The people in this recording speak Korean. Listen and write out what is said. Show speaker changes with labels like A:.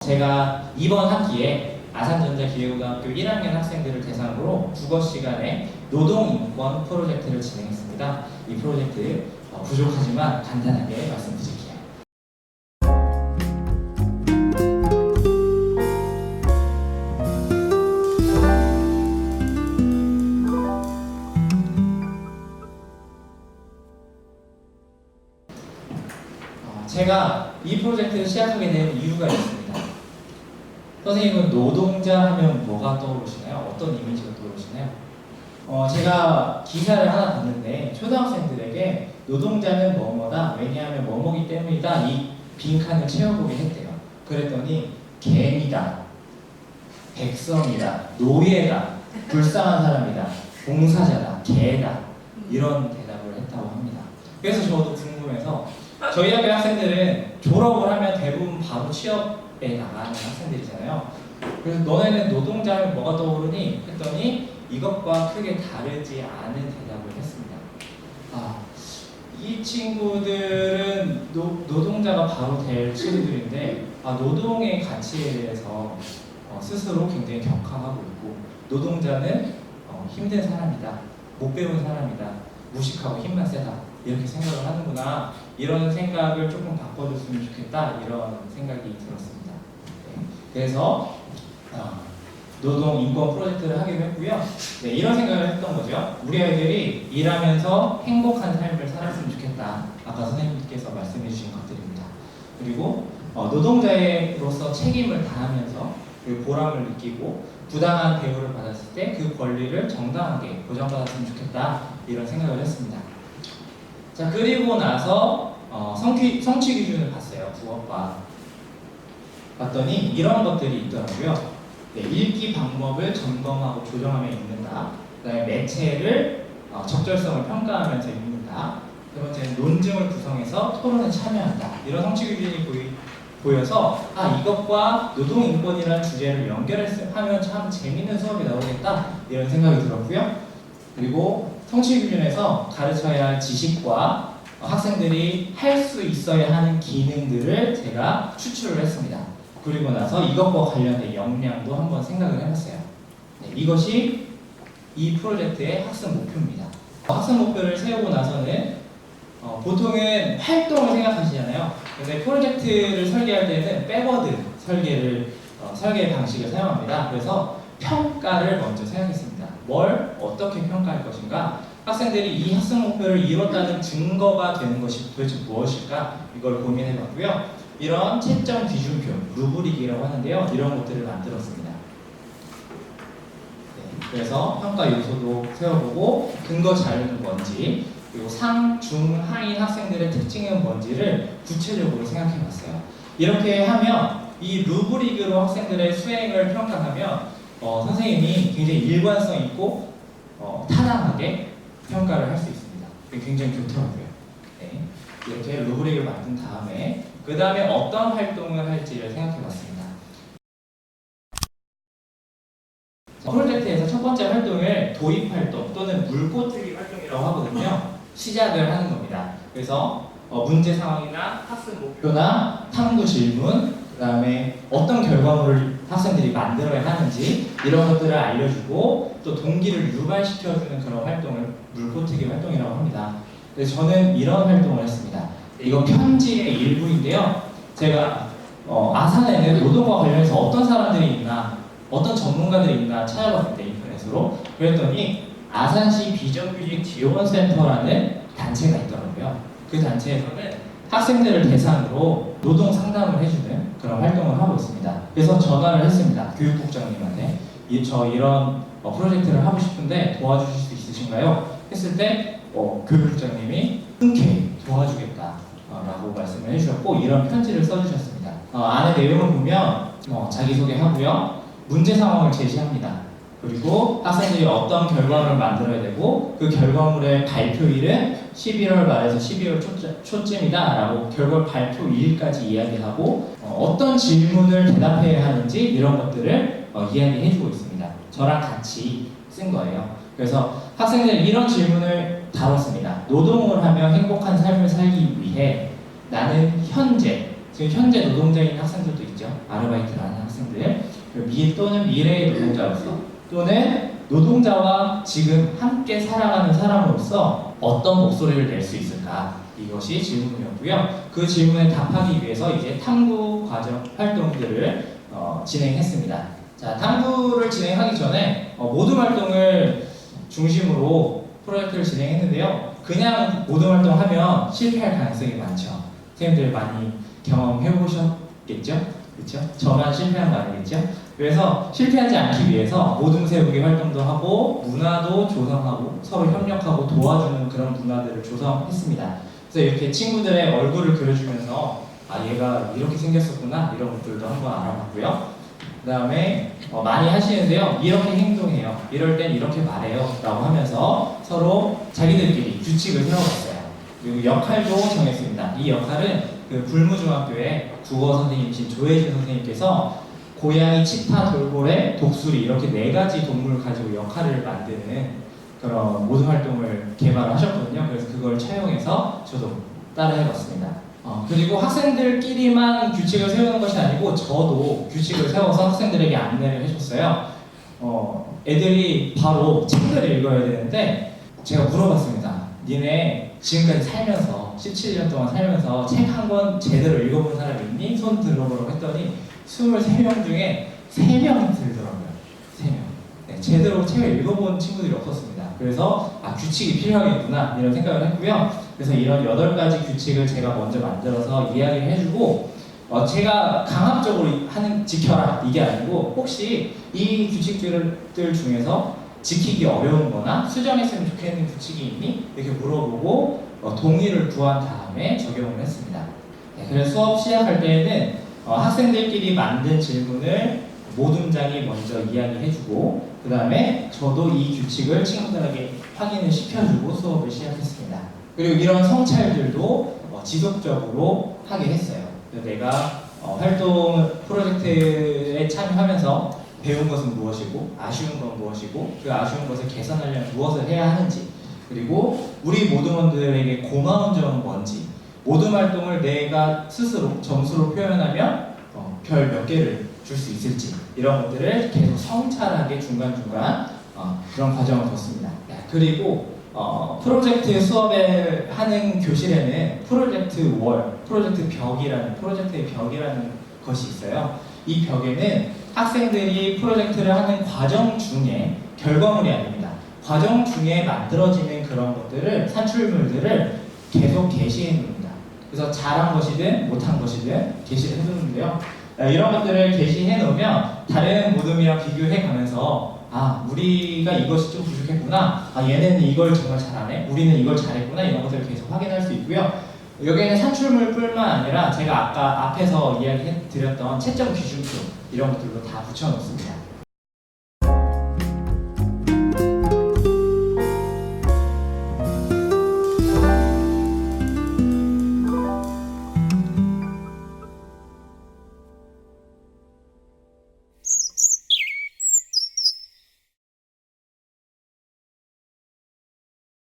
A: 제가 이번 학기에 아산전자기계고등학교 1학년 학생들을 대상으로 국어 시간에 노동인권 프로젝트를 진행했습니다. 이 프로젝트 부족하지만 간단하게 말씀드릴게요. 제가 이 프로젝트를 시작하게 된 이유가 있습니다. 선생님은 노동자 하면 뭐가 떠오르시나요? 어떤 이미지가 떠오르시나요? 제가 기사를 하나 봤는데 초등학생들에게 노동자는 뭐뭐다, 왜냐하면 뭐뭐기 때문이다, 이 빈칸을 채워보게 했대요. 그랬더니 개미다, 백성이다, 노예다, 불쌍한 사람이다, 봉사자다, 개다, 이런 대답을 했다고 합니다. 그래서 저도 궁금해서 저희 학교 학생들은 졸업을 하면 대부분 바로 취업에 나가는 학생들이잖아요. 그래서 너네는 노동자 하면 뭐가 떠오르니? 했더니 이것과 크게 다르지 않은 대답을 했습니다. 이 친구들은 노동자가 바로 될 친구들인데 노동의 가치에 대해서 스스로 굉장히 격항하고 있고, 노동자는 힘든 사람이다, 못 배운 사람이다, 무식하고 힘만 세다, 이렇게 생각을 하는구나, 이런 생각을 조금 바꿔줬으면 좋겠다, 이런 생각이 들었습니다. 네. 그래서 노동 인권 프로젝트를 하기로 했고요. 네, 이런 생각을 했던 거죠. 우리 아이들이 일하면서 행복한 삶을 살았으면 좋겠다. 아까 선생님께서 말씀해 주신 것들입니다. 그리고 노동자로서 책임을 다하면서 그 보람을 느끼고 부당한 대우를 받았을 때 그 권리를 정당하게 보장받았으면 좋겠다, 이런 생각을 했습니다. 자, 그리고 나서 성취 기준을 봤어요. 국어과 봤더니 이런 것들이 있더라고요. 네, 읽기 방법을 점검하고 조정하며 읽는다. 그다음에 매체를 적절성을 평가하면서 읽는다. 세 번째는 논증을 구성해서 토론에 참여한다. 이런 성취 기준이 보여서 이것과 노동인권이라는 주제를 연결하면 참 재밌는 수업이 나오겠다, 이런 생각이 들었고요. 그리고 성취 기준에서 가르쳐야 할 지식과 학생들이 할 수 있어야 하는 기능들을 제가 추출을 했습니다. 그리고 나서 이것과 관련된 역량도 한번 생각을 해봤어요. 네, 이것이 이 프로젝트의 학습 목표입니다. 학습 목표를 세우고 나서는 보통은 활동을 생각하시잖아요. 근데 프로젝트를 설계할 때는 백워드 설계 방식을 사용합니다. 그래서 평가를 먼저 생각했습니다. 뭘 어떻게 평가할 것인가? 학생들이 이 학습 목표를 이뤘다는 증거가 되는 것이 도대체 무엇일까? 이걸 고민해봤고요. 이런 채점 기준표, 루브릭이라고 하는데요. 이런 것들을 만들었습니다. 네, 그래서 평가 요소도 세워보고 근거 자료는 뭔지, 그리고 상, 중, 하인 학생들의 특징은 뭔지를 구체적으로 생각해봤어요. 이렇게 하면 이 루브릭으로 학생들의 수행을 평가하면 선생님이 굉장히 일관성 있고 타당하게 평가를 할 수 있습니다. 굉장히 좋더라고요. 네, 이렇게 루브릭을 만든 다음에 그 다음에 어떤 활동을 할지를 생각해봤습니다. 프로젝트에서 첫 번째 활동을 도입활동 또는 물고뜨기 활동이라고 하거든요. 시작을 하는 겁니다. 그래서 문제 상황이나 학습 목표나 탐구 질문, 그 다음에 어떤 결과물을 학생들이 만들어야 하는지, 이런 것들을 알려주고 또 동기를 유발시켜주는 그런 활동을 물고뜨기 활동이라고 합니다. 그래서 저는 이런 활동을 했습니다. 이거 편지의 일부인데요. 제가 아산에는 노동과 관련해서 어떤 사람들이 있나, 어떤 전문가들이 있나 찾아봤을 때 인터넷으로, 그랬더니 아산시 비정규직 지원센터라는 단체가 있더라고요. 그 단체에서는 학생들을 대상으로 노동 상담을 해주는 그런 활동을 하고 있습니다. 그래서 전화를 했습니다. 교육국장님한테 저 이런 프로젝트를 하고 싶은데 도와주실 수 있으신가요? 했을 때 교육국장님이 흔쾌히 도와주겠다 라고 말씀을 해주셨고, 이런 편지를 써주셨습니다. 안에 내용을 보면 자기소개하고요, 문제 상황을 제시합니다. 그리고 학생들이 어떤 결과물을 만들어야 되고 그 결과물의 발표일은 11월 말에서 12월 초쯤이다 라고 결과 발표일까지 이야기하고 어떤 질문을 대답해야 하는지 이런 것들을 이야기해주고 있습니다. 저랑 같이 쓴 거예요. 그래서 학생들이 이런 질문을 다뤘습니다. 노동을 하며 행복한 삶을 살기 위해 나는 현재 지금 현재 노동자인 학생들도 있죠. 아르바이트를 하는 학생들. 또는 미래의 노동자로서 또는 노동자와 지금 함께 살아가는 사람으로서 어떤 목소리를 낼 수 있을까? 이것이 질문이었고요. 그 질문에 답하기 위해서 이제 탐구 과정 활동들을 진행했습니다. 자, 탐구를 진행하기 전에 모둠 활동을 중심으로 프로젝트를 진행했는데요. 그냥 모둠 활동하면 실패할 가능성이 많죠. 선생님들 많이 경험해 보셨겠죠? 그렇죠? 저만 실패한 거 아니겠죠? 그래서 실패하지 않기 위해서 모둠 세우기 활동도 하고 문화도 조성하고 서로 협력하고 도와주는 그런 문화들을 조성했습니다. 그래서 이렇게 친구들의 얼굴을 그려주면서 아 얘가 이렇게 생겼었구나 이런 것들도 한번 알아봤고요. 그 다음에 많이 하시는데요. 이렇게 행동해요. 이럴 땐 이렇게 말해요. 라고 하면서 서로 자기들끼리 규칙을 세워봤어요. 그리고 역할도 정했습니다. 이 역할은 그 불무중학교의 국어 선생님이신 조혜진 선생님께서 고양이, 치타, 돌고래, 독수리 이렇게 4가지 동물을 가지고 역할을 만드는 그런 모든 활동을 개발하셨거든요. 그래서 그걸 차용해서 저도 따라해봤습니다. 그리고 학생들끼리만 규칙을 세우는 것이 아니고 저도 규칙을 세워서 학생들에게 안내를 해줬어요. 애들이 바로 책을 읽어야 되는데 제가 물어봤습니다. 니네 지금까지 살면서 17년 동안 살면서 책 한 권 제대로 읽어본 사람 있니? 손 들어보라고 했더니 23명 중에 3명 들더라고요. 3명. 네, 제대로 책을 읽어본 친구들이 없었습니다. 그래서 규칙이 필요하겠구나 이런 생각을 했고요. 그래서 이런 8가지 규칙을 제가 먼저 만들어서 이야기를 해주고 제가 강압적으로 지켜라 이게 아니고 혹시 이 규칙들 중에서 지키기 어려운 거나 수정했으면 좋겠는 규칙이 있니? 이렇게 물어보고 동의를 구한 다음에 적용을 했습니다. 네, 그래서 수업 시작할 때에는 학생들끼리 만든 질문을 모둠장이 먼저 이야기해주고 그 다음에 저도 이 규칙을 친구들에게 확인을 시켜주고 수업을 시작했습니다. 그리고 이런 성찰들도 지속적으로 하게 했어요. 내가 활동 프로젝트에 참여하면서 배운 것은 무엇이고 아쉬운 건 무엇이고 그 아쉬운 것을 개선하려면 무엇을 해야 하는지 그리고 우리 모둠원들에게 고마운 점은 뭔지 모둠 활동을 내가 스스로 점수로 표현하면 별 몇 개를 줄 수 있을지 이런 것들을 계속 성찰하게 중간중간 그런 과정을 뒀습니다. 그리고 프로젝트 수업을 하는 교실에는 프로젝트 월, 프로젝트 프로젝트의 벽이라는 것이 있어요. 이 벽에는 학생들이 프로젝트를 하는 과정 중에 결과물이 아닙니다. 과정 중에 만들어지는 그런 것들을 산출물들을 계속 게시해 놓습니다. 그래서 잘한 것이든 못한 것이든 게시를 해두는데요. 이런 것들을 게시해 놓으면 다른 모둠이랑 비교해 가면서 우리가 이것이 좀 부족했구나. 얘네는 이걸 정말 잘하네. 우리는 이걸 잘했구나. 이런 것들을 계속 확인할 수 있고요. 여기에는 산출물뿐만 아니라 제가 아까 앞에서 이야기해 드렸던 채점 기준표 이런 것들도 다 붙여 놓습니다.